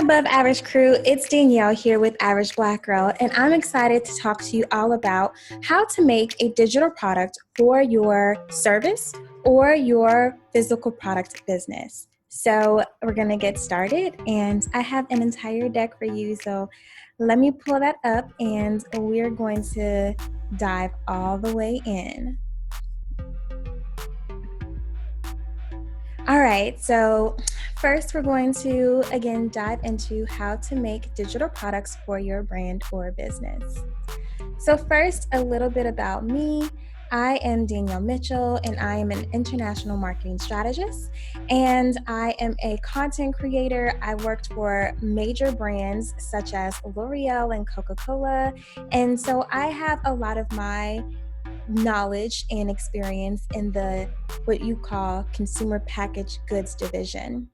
Above Average crew, it's Danielle here with Average Black Girl, and I'm excited to talk to you all about how to make a digital product for your service or your physical product business. So we're going to get started, and I have an entire deck for you. So let me pull that up, and we're going to dive all the way in. All right, so first we're going to, again, dive into how to make digital products for your brand or business. So first, a little bit about me. I am Danielle Mitchell, and I am an international marketing strategist, and I am a content creator. I worked for major brands such as L'Oreal and Coca-Cola, and so I have a lot of my knowledge and experience in the what you call consumer packaged goods division.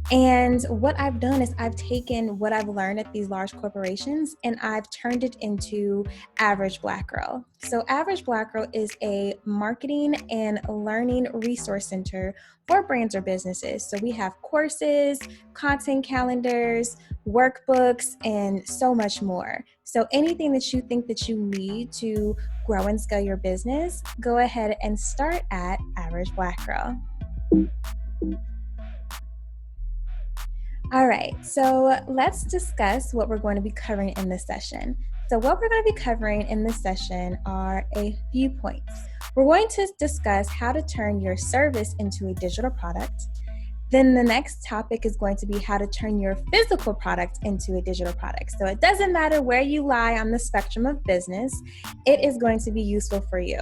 And what I've done is I've taken what I've learned at these large corporations and I've turned it into Average Black Girl. So Average Black Girl is a marketing and learning resource center for brands or businesses. So we have courses, content calendars, workbooks, and so much more. So anything that you think that you need to grow and scale your business, go ahead and start at Average Black Girl. All right, so let's discuss what we're going to be covering in this session. So what we're going to be covering in this session are a few points. We're going to discuss how to turn your service into a digital product. Then the next topic is going to be how to turn your physical product into a digital product. So it doesn't matter where you lie on the spectrum of business, it is going to be useful for you.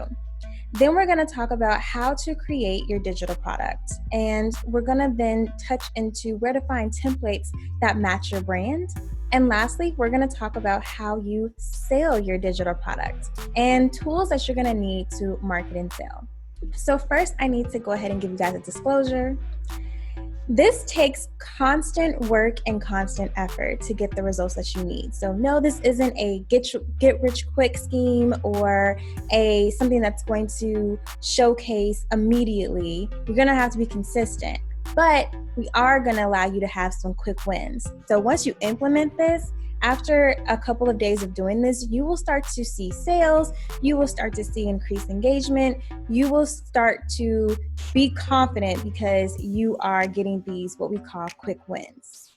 Then we're going to talk about how to create your digital product. And we're going to then touch into where to find templates that match your brand. And lastly, we're going to talk about how you sell your digital product and tools that you're going to need to market and sell. So first, I need to go ahead and give you guys a disclosure. This takes constant work and constant effort to get the results that you need. So no, this isn't a get rich quick scheme or something that's going to showcase immediately. You're going to have to be consistent, but we are going to allow you to have some quick wins. So once you implement this, after a couple of days of doing this, you will start to see sales, you will start to see increased engagement, you will start to be confident because you are getting these what we call quick wins.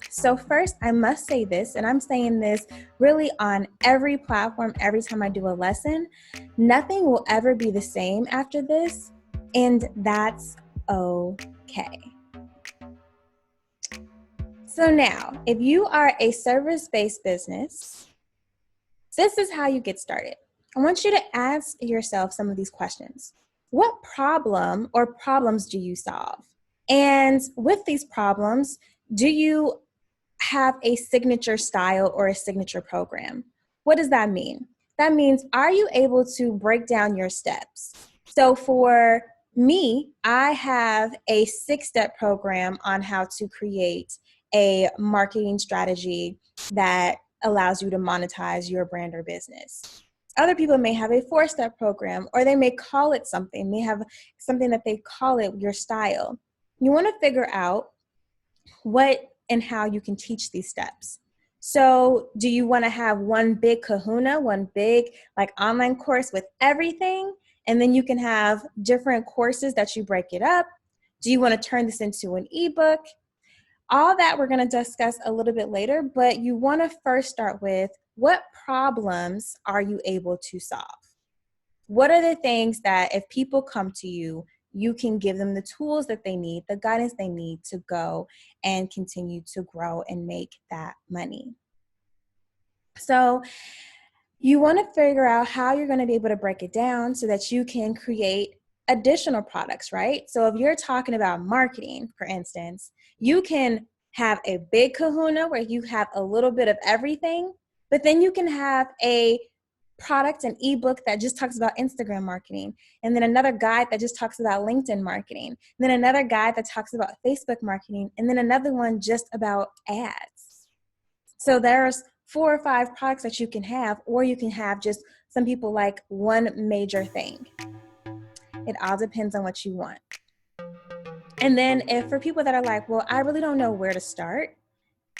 So first, I must say this, and I'm saying this really on every platform, every time I do a lesson, nothing will ever be the same after this, and that's okay. So now, if you are a service-based business, this is how you get started. I want you to ask yourself some of these questions. What problem or problems do you solve? And with these problems, do you have a signature style or a signature program? What does that mean? That means, are you able to break down your steps? So for me, I have a 6-step program on how to create a marketing strategy that allows you to monetize your brand or business. Other people may have a 4-step program, or they may call it something. They have something that they call it your style. You want to figure out what and how you can teach these steps. So do you want to have one big kahuna, one big online course with everything? And then you can have different courses that you break it up. Do you want to turn this into an ebook? All that we're going to discuss a little bit later, but you want to first start with, what problems are you able to solve? What are the things that if people come to you, you can give them the tools that they need, the guidance they need to go and continue to grow and make that money? So you want to figure out how you're going to be able to break it down so that you can create additional products, right? So if you're talking about marketing, for instance, you can have a big kahuna where you have a little bit of everything, but then you can have a product, an ebook that just talks about Instagram marketing, and then another guide that just talks about LinkedIn marketing, and then another guide that talks about Facebook marketing, and then another one just about ads. So there's 4 or 5 products that you can have, or you can have just, some people like one major thing. It all depends on what you want. And then if for people that are like, well, I really don't know where to start,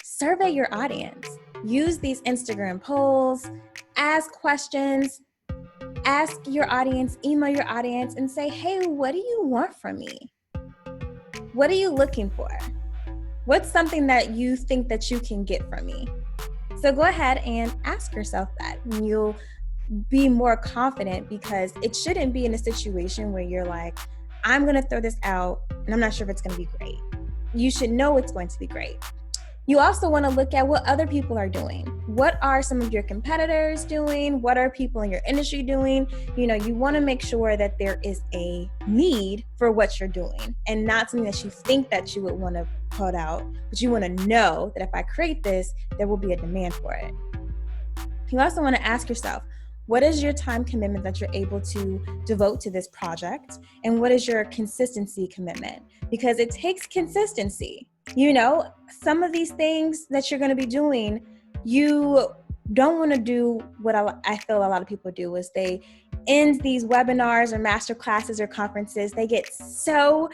survey your audience. Use these Instagram polls, ask questions, ask your audience, email your audience and say, hey, what do you want from me? What are you looking for? What's something that you think that you can get from me? So go ahead and ask yourself that, and you'll be more confident, because it shouldn't be in a situation where you're like, I'm going to throw this out and I'm not sure if it's going to be great. You should know it's going to be great. You also want to look at what other people are doing. What are some of your competitors doing? What are people in your industry doing? You want to make sure that there is a need for what you're doing, and not something that you think that you would want to put out, but you want to know that if I create this, there will be a demand for it. You also want to ask yourself, what is your time commitment that you're able to devote to this project? And what is your consistency commitment? Because it takes consistency. Some of these things that you're going to be doing, you don't want to do what I feel a lot of people do, is they end these webinars or master classes or conferences. They get so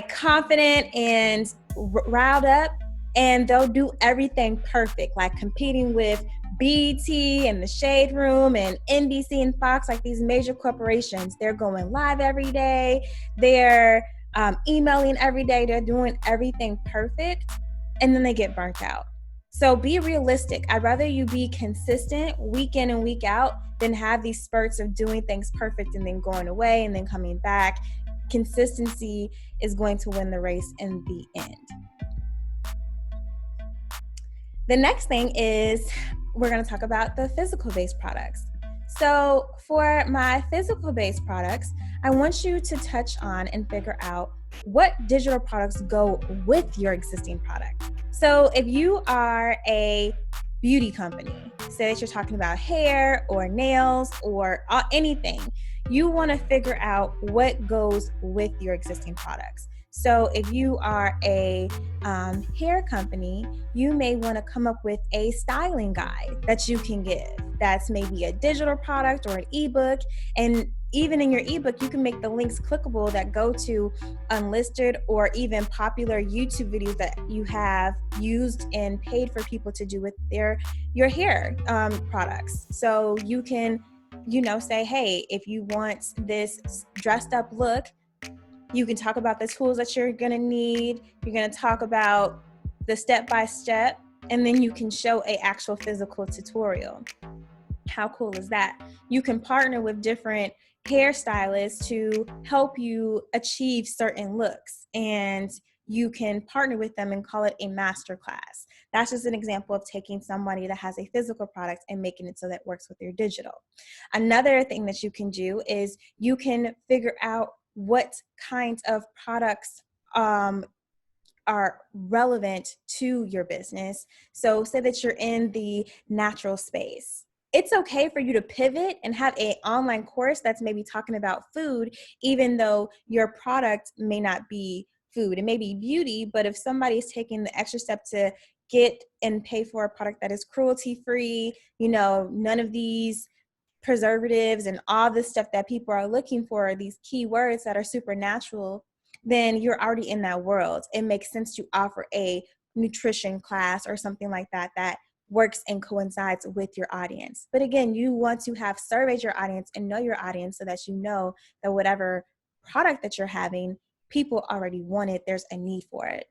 confident and riled up, and they'll do everything perfect, like competing with BT and the Shade Room and NBC and Fox, like these major corporations. They're going live every day. They're emailing every day. They're doing everything perfect, and then they get burnt out. So be realistic. I'd rather you be consistent week in and week out than have these spurts of doing things perfect and then going away and then coming back. Consistency is going to win the race in the end. The next thing is we're going to talk about the physical-based products. So for my physical-based products, I want you to touch on and figure out what digital products go with your existing product. So if you are a beauty company, say that you're talking about hair or nails or anything, you want to figure out what goes with your existing products. So if you are a hair company, you may want to come up with a styling guide that you can give. That's maybe a digital product or an ebook. And even in your ebook, you can make the links clickable that go to unlisted or even popular YouTube videos that you have used and paid for people to do with your hair products. So you can, say, hey, if you want this dressed up look, you can talk about the tools that you're going to need. You're going to talk about the step-by-step, and then you can show an actual physical tutorial. How cool is that? You can partner with different hairstylists to help you achieve certain looks, and you can partner with them and call it a master class. That's just an example of taking somebody that has a physical product and making it so that it works with your digital. Another thing that you can do is you can figure out what kinds of products are relevant to your business. So say that you're in the natural space. It's okay for you to pivot and have an online course that's maybe talking about food, even though your product may not be food. It may be beauty, but if somebody's taking the extra step to get and pay for a product that is cruelty-free, none of these preservatives and all this stuff that people are looking for, these keywords that are supernatural, then you're already in that world. It makes sense to offer a nutrition class or something like that that works and coincides with your audience. But again, you want to have surveyed your audience and know your audience so that you know that whatever product that you're having, people already want it. There's a need for it.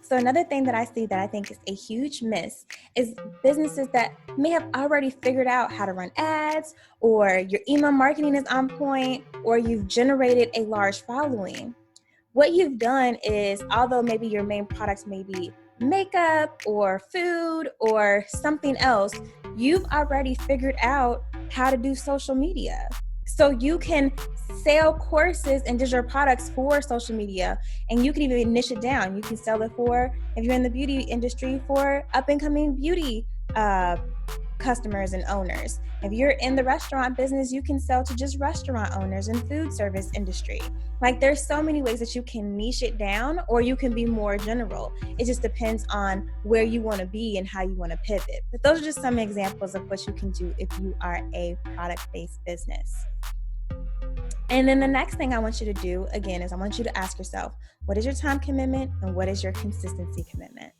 So another thing that I see that I think is a huge miss is businesses that may have already figured out how to run ads, or your email marketing is on point, or you've generated a large following. What you've done is, although maybe your main products may be makeup or food or something else, you've already figured out how to do social media. So you can sell courses and digital products for social media, and you can even niche it down. You can sell it for, if you're in the beauty industry, for up and coming beauty customers and owners. If you're in the restaurant business, you can sell to just restaurant owners and food service industry. There's so many ways that you can niche it down, or you can be more general. It just depends on where you want to be and how you want to pivot. But those are just some examples of what you can do if you are a product-based business. And then the next thing I want you to do, again, is I want you to ask yourself, what is your time commitment and what is your consistency commitment?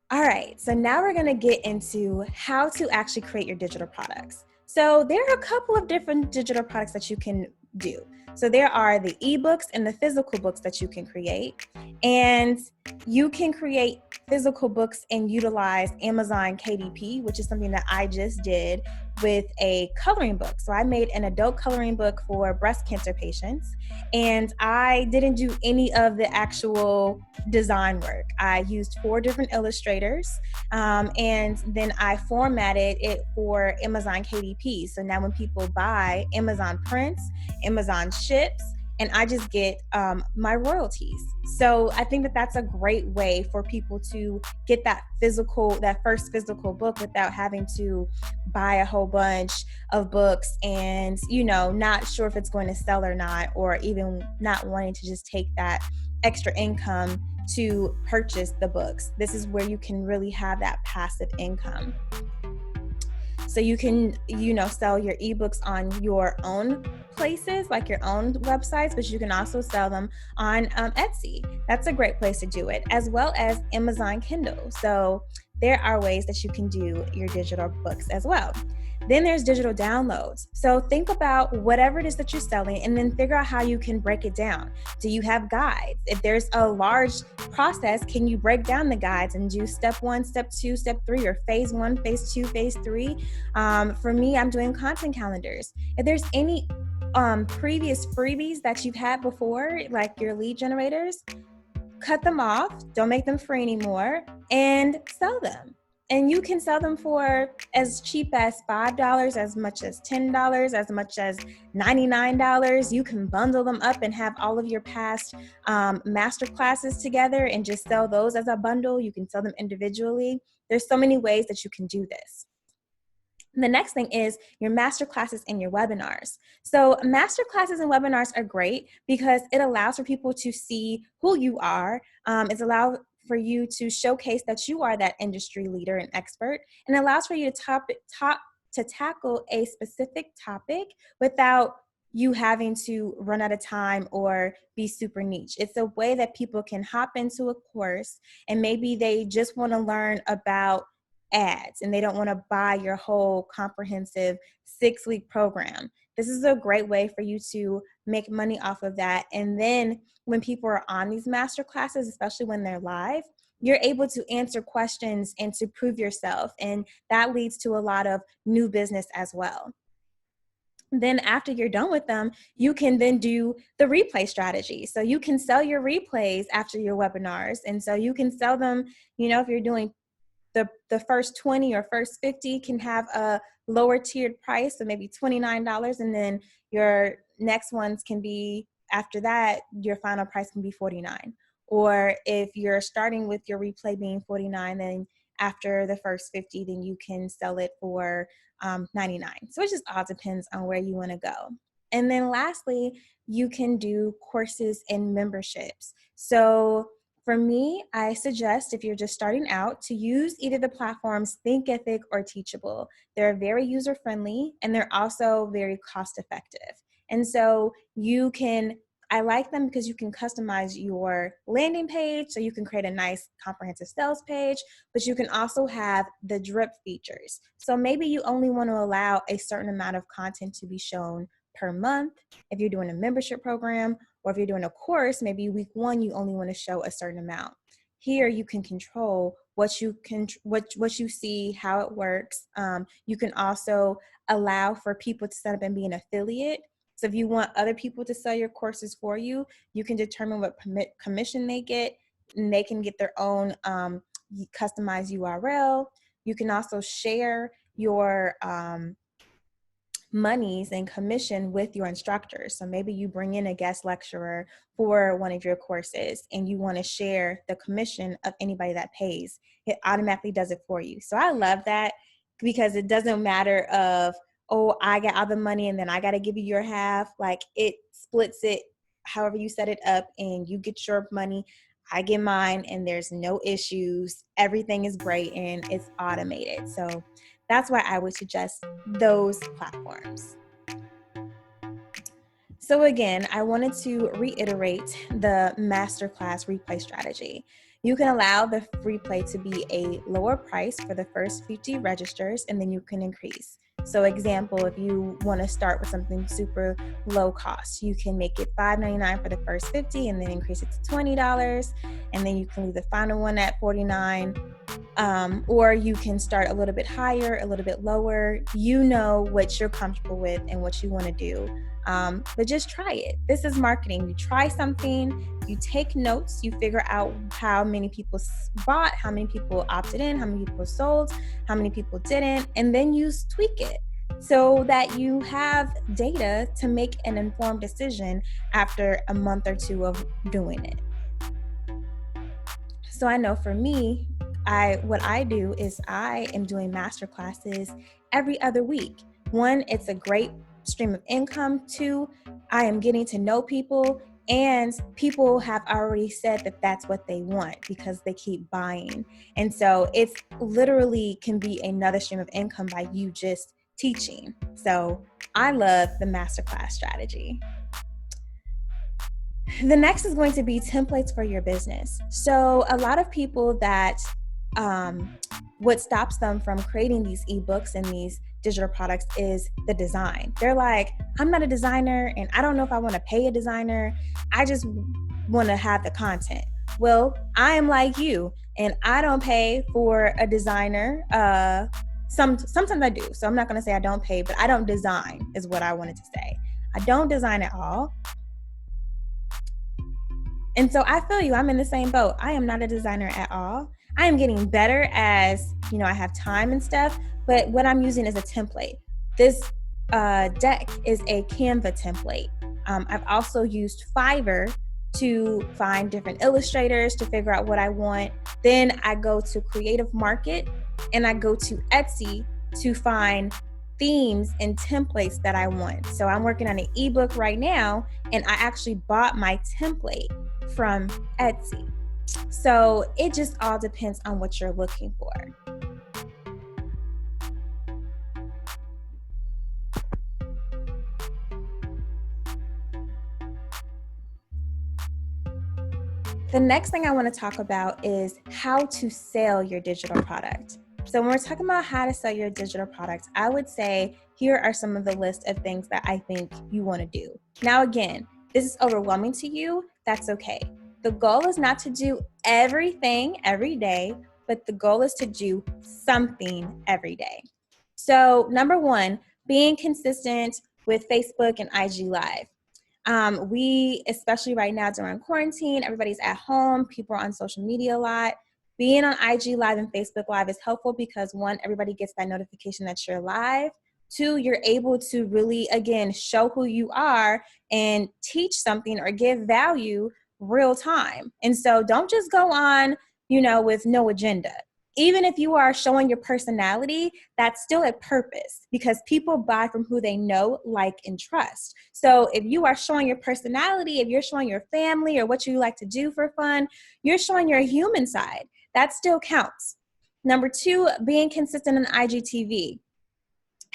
All right, so now we're going to get into how to actually create your digital products. So there are a couple of different digital products that you can do. So there are the ebooks and the physical books that you can create. And you can create physical books and utilize Amazon KDP, which is something that I just did with a coloring book. So I made an adult coloring book for breast cancer patients, and I didn't do any of the actual design work. I used 4 different illustrators, and then I formatted it for Amazon KDP. So now when people buy, Amazon prints, Amazon ships, and I just get my royalties. So I think that that's a great way for people to get that first physical book without having to buy a whole bunch of books and, not sure if it's going to sell or not, or even not wanting to just take that extra income to purchase the books. This is where you can really have that passive income. So you can, sell your ebooks on your own places, like your own websites, but you can also sell them on Etsy. That's a great place to do it, as well as Amazon Kindle. So there are ways that you can do your digital books as well. Then there's digital downloads. So think about whatever it is that you're selling and then figure out how you can break it down. Do you have guides? If there's a large process, can you break down the guides and do step 1, step 2, step 3, or phase 1, phase 2, phase 3? For me, I'm doing content calendars. If there's any previous freebies that you've had before, like your lead generators, cut them off, don't make them free anymore, and sell them. And you can sell them for as cheap as $5, as much as $10, as much as $99. You can bundle them up and have all of your past master classes together and just sell those as a bundle. You can sell them individually. There's so many ways that you can do this. The next thing is your master classes and your webinars. So master classes and webinars are great because it allows for people to see who you are. It's allowed for you to showcase that you are that industry leader and expert, and allows for you to tackle a specific topic without you having to run out of time or be super niche. It's a way that people can hop into a course and maybe they just want to learn about ads and they don't want to buy your whole comprehensive 6-week program. This is a great way for you to make money off of that. And then when people are on these master classes, especially when they're live, you're able to answer questions and to prove yourself. And that leads to a lot of new business as well. Then after you're done with them, you can then do the replay strategy. So you can sell your replays after your webinars. And so you can sell them, if you're doing the first 20 or first 50 can have a lower tiered price, so maybe $29, and then your next ones can be, after that, your final price can be $49. Or if you're starting with your replay being $49, then after the first 50, then you can sell it for $99. So it just all depends on where you want to go. And then lastly, you can do courses and memberships. So for me, I suggest if you're just starting out to use either the platforms Thinkific or Teachable. They're very user-friendly and they're also very cost-effective. And so I like them because you can customize your landing page, so you can create a nice comprehensive sales page, but you can also have the drip features. So maybe you only want to allow a certain amount of content to be shown per month if you're doing a membership program, or if you're doing a course, maybe week 1 you only want to show a certain amount. Here you can control what you see, how it works. You can also allow for people to set up and be an affiliate. So if you want other people to sell your courses for you, you can determine what commission they get, and they can get their own customized URL. You can also share your monies and commission with your instructors. So maybe you bring in a guest lecturer for one of your courses and you want to share the commission of anybody that pays. It automatically does it for you. So I love that because it doesn't matter of, oh, I got all the money and then I got to give you your half. Like, it splits it however you set it up and you get your money, I get mine, and there's no issues. Everything is great and it's automated. So that's why I would suggest those platforms. So again, I wanted to reiterate the masterclass replay strategy. You can allow the replay to be a lower price for the first 50 registers, and then you can increase. So example, if you want to start with something super low cost, you can make it $5.99 for the first 50 and then increase it to $20. And then you can leave the final one at $49. Or you can start a little bit higher, a little bit lower. You know what you're comfortable with and what you want to do. But just try it. This is marketing. You try something, you take notes, you figure out how many people bought, how many people opted in, how many people sold, how many people didn't, and then you tweak it so that you have data to make an informed decision after a month or two of doing it. So I know for me, what I do is I am doing master classes every other week. One, it's a great stream of income. Two, I am getting to know people, and people have already said that that's what they want because they keep buying. And so it's literally can be another stream of income by you just teaching. So I love the masterclass strategy. The next is going to be templates for your business. So a lot of people that what stops them from creating these ebooks and these digital products is the design. They're like, I'm not a designer and I don't know if I want to pay a designer. I just want to have the content. Well, I am like you and I don't pay for a designer. Sometimes I do. So I'm not going to say I don't pay, but I don't design is what I wanted to say. I don't design at all. And so I feel you. I'm in the same boat. I am not a designer at all. I am getting better as, I have time and stuff, but what I'm using is a template. This deck is a Canva template. I've also used Fiverr to find different illustrators to figure out what I want. Then I go to Creative Market and I go to Etsy to find themes and templates that I want. So I'm working on an ebook right now, and I actually bought my template from Etsy. So it just all depends on what you're looking for. The next thing I want to talk about is how to sell your digital product. So when we're talking about how to sell your digital product, I would say here are some of the list of things that I think you want to do. Now, again, this is overwhelming to you. That's okay. The goal is not to do everything every day, but the goal is to do something every day. So number one, being consistent with Facebook and IG Live. We, especially right now during quarantine, everybody's at home, people are on social media a lot. Being on IG Live and Facebook Live is helpful because one, everybody gets that notification that you're live. Two, you're able to really, again, show who you are and teach something or give value real time. And so don't just go on, with no agenda. Even if you are showing your personality, that's still a purpose because people buy from who they know, like, and trust. So if you are showing your personality, if you're showing your family or what you like to do for fun, you're showing your human side. That still counts. Number two, being consistent on IGTV.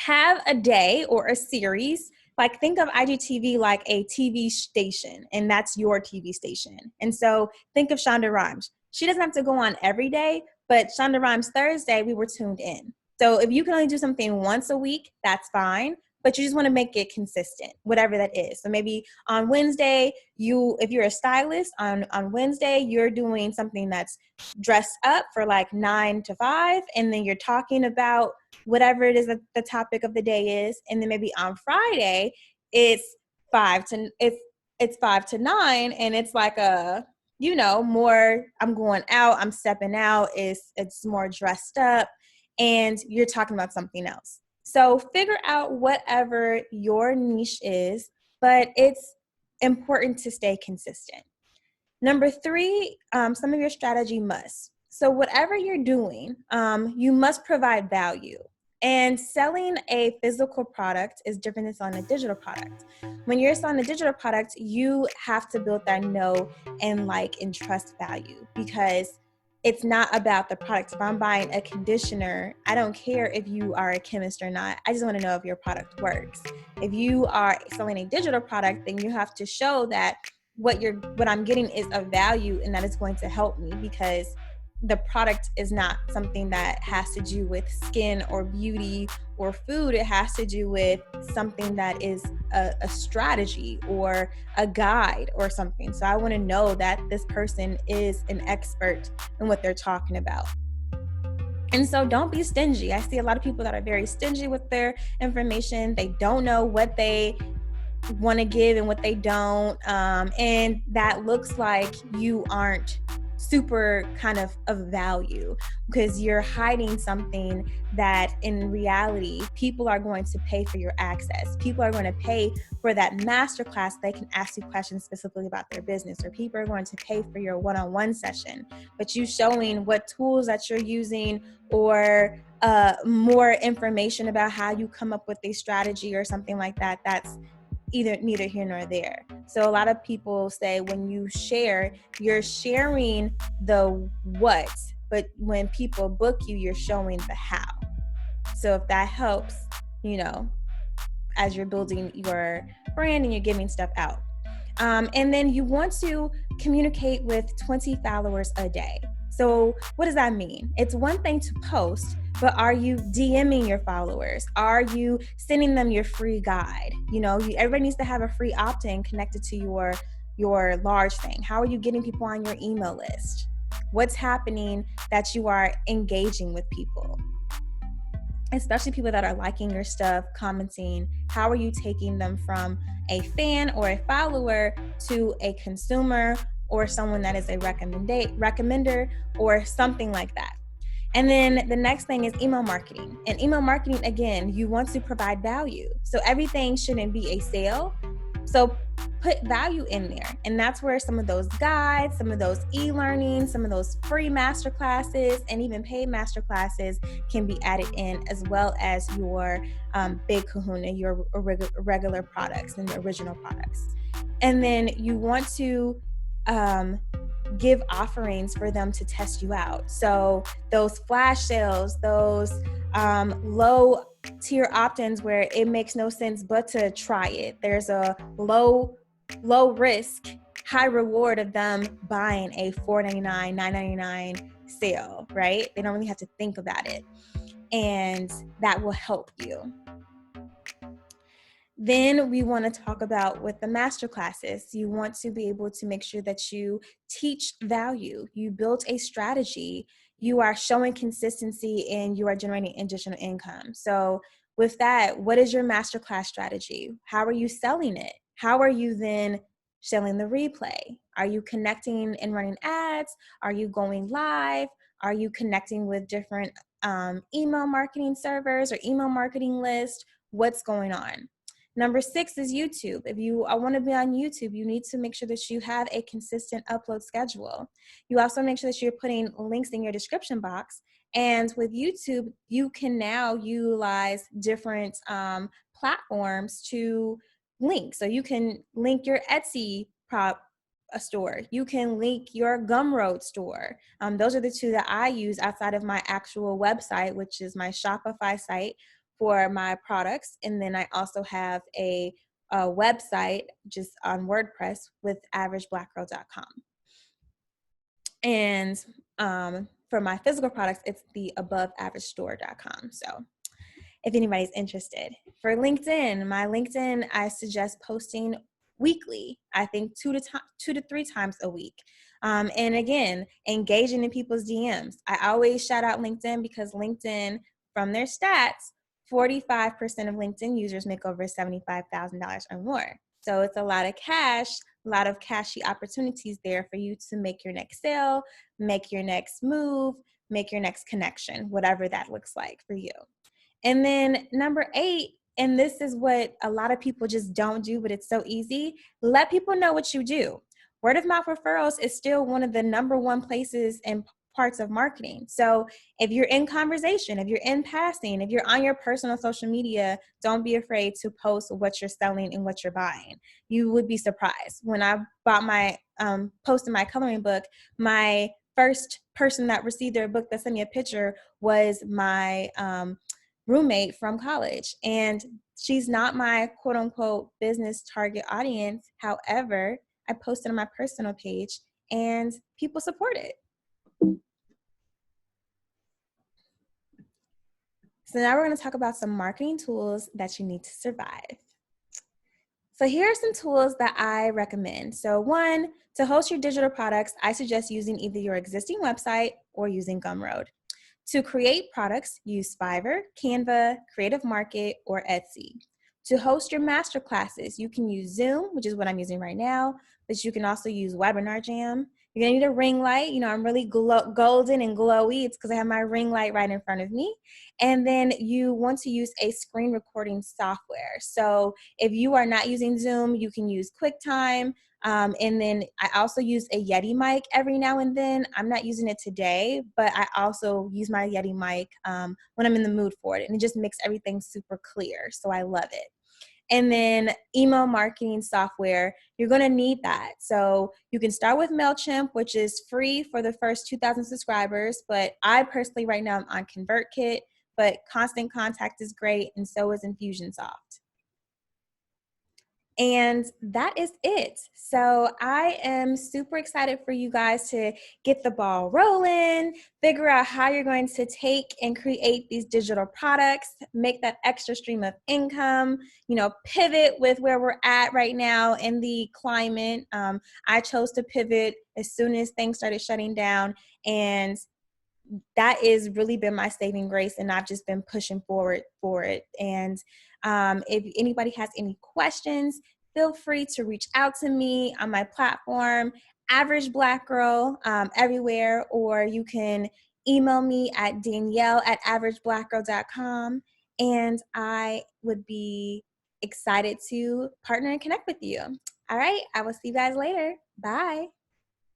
Have a day or a series. Like, think of IGTV like a TV station, and that's your TV station. And so think of Shonda Rhimes. She doesn't have to go on every day, but Shonda Rhimes Thursday, we were tuned in. So if you can only do something once a week, that's fine. But you just want to make it consistent, whatever that is. So maybe on Wednesday, if you're a stylist, on Wednesday, you're doing something that's dressed up for like 9 to 5, and then you're talking about whatever it is that the topic of the day is. And then maybe on Friday, it's 5 to 9, and it's like a, more, I'm going out, I'm stepping out, it's more dressed up, and you're talking about something else. So figure out whatever your niche is, but it's important to stay consistent. Number three, some of your strategy must. So whatever you're doing, you must provide value. And selling a physical product is different than selling a digital product. When you're selling a digital product, you have to build that know and like and trust value, because it's not about the product. If I'm buying a conditioner, I don't care if you are a chemist or not. I just want to know if your product works. If you are selling a digital product, then you have to show that what I'm getting is of value and that it's going to help me, because the product is not something that has to do with skin or beauty or food. It has to do with something that is a strategy or a guide or something. So I want to know that this person is an expert in what they're talking about. And so don't be stingy. I see a lot of people that are very stingy with their information. They don't know what they want to give and what they don't. And that looks like you aren't super kind of value, because you're hiding something that in reality people are going to pay for your access. People are going to pay for that masterclass. They can ask you questions specifically about their business, or people are going to pay for your one-on-one session. But you showing what tools that you're using, or more information about how you come up with a strategy or something like that, that's either neither here nor there. So a lot of people say when you share, you're sharing the what, but when people book you, you're showing the how. So if that helps, as you're building your brand and you're giving stuff out. And then you want to communicate with 20 followers a day. So what does that mean? It's one thing to post, but are you DMing your followers? Are you sending them your free guide? Everybody needs to have a free opt-in connected to your large thing. How are you getting people on your email list? What's happening that you are engaging with people? Especially people that are liking your stuff, commenting. How are you taking them from a fan or a follower to a consumer or someone that is a recommender or something like that? And then the next thing is email marketing. And email marketing, again, you want to provide value. So everything shouldn't be a sale. So put value in there. And that's where some of those guides, some of those e-learning, some of those free masterclasses, and even paid masterclasses can be added in, as well as your big kahuna, your regular products and the original products. And then you want to give offerings for them to test you out. So those flash sales, those low tier opt-ins where it makes no sense but to try it. There's a low risk, high reward of them buying a $4.99, $9.99 sale, right? They don't really have to think about it. And that will help you. Then we want to talk about with the master classes, you want to be able to make sure that you teach value, you build a strategy, you are showing consistency, and you are generating additional income. So with that, what is your masterclass strategy? How are you selling it? How are you then selling the replay? Are you connecting and running ads? Are you going live? Are you connecting with different email marketing servers or email marketing lists? What's going on? Number 6 is YouTube. If you want to be on YouTube, you need to make sure that you have a consistent upload schedule. You also make sure that you're putting links in your description box. And with YouTube, you can now utilize different platforms to link. So you can link your Etsy a store. You can link your Gumroad store. Those are the two that I use outside of my actual website, which is my Shopify site for my products. And then I also have a website just on WordPress with averageblackgirl.com. And for my physical products, it's the aboveaveragestore.com. So if anybody's interested. For LinkedIn, my LinkedIn, I suggest posting weekly. I think 2 to 3 times a week. And again, engaging in people's DMs. I always shout out LinkedIn because LinkedIn, from their stats, 45% of LinkedIn users make over $75,000 or more. So it's a lot of cash, a lot of cashy opportunities there for you to make your next sale, make your next move, make your next connection, whatever that looks like for you. And then number 8, and this is what a lot of people just don't do, but it's so easy. Let people know what you do. Word of mouth referrals is still one of the number 1 places and parts of marketing. So if you're in conversation, if you're in passing, if you're on your personal social media, don't be afraid to post what you're selling and what you're buying. You would be surprised. When I bought my, posted my coloring book, my first person that received their book that sent me a picture was my roommate from college. And she's not my quote unquote business target audience. However, I posted on my personal page and people support it. So now we're going to talk about some marketing tools that you need to survive. So here are some tools that I recommend. So one, to host your digital products, I suggest using either your existing website or using Gumroad. To create products, use Fiverr, Canva, Creative Market, or Etsy. To host your master classes, you can use Zoom, which is what I'm using right now, but you can also use Webinar Jam. You're gonna need a ring light. You know, I'm really golden and glowy. It's because I have my ring light right in front of me. And then you want to use a screen recording software. So if you are not using Zoom, you can use QuickTime. And then I also use a Yeti mic every now and then. I'm not using it today, but I also use my Yeti mic when I'm in the mood for it. And it just makes everything super clear. So I love it. And then email marketing software, you're going to need that. So you can start with MailChimp, which is free for the first 2,000 subscribers. But I personally right now I'm on ConvertKit, but Constant Contact is great, and so is Infusionsoft. And that is it. So I am super excited for you guys to get the ball rolling, figure out how you're going to take and create these digital products, make that extra stream of income, you know, pivot with where we're at right now in the climate. I chose to pivot as soon as things started shutting down, and that has really been my saving grace, and I've just been pushing forward for it. And if anybody has any questions, feel free to reach out to me on my platform, Average Black Girl, everywhere, or you can email me at danielle@averageblackgirl.com, and I would be excited to partner and connect with you. All right, I will see you guys later. Bye.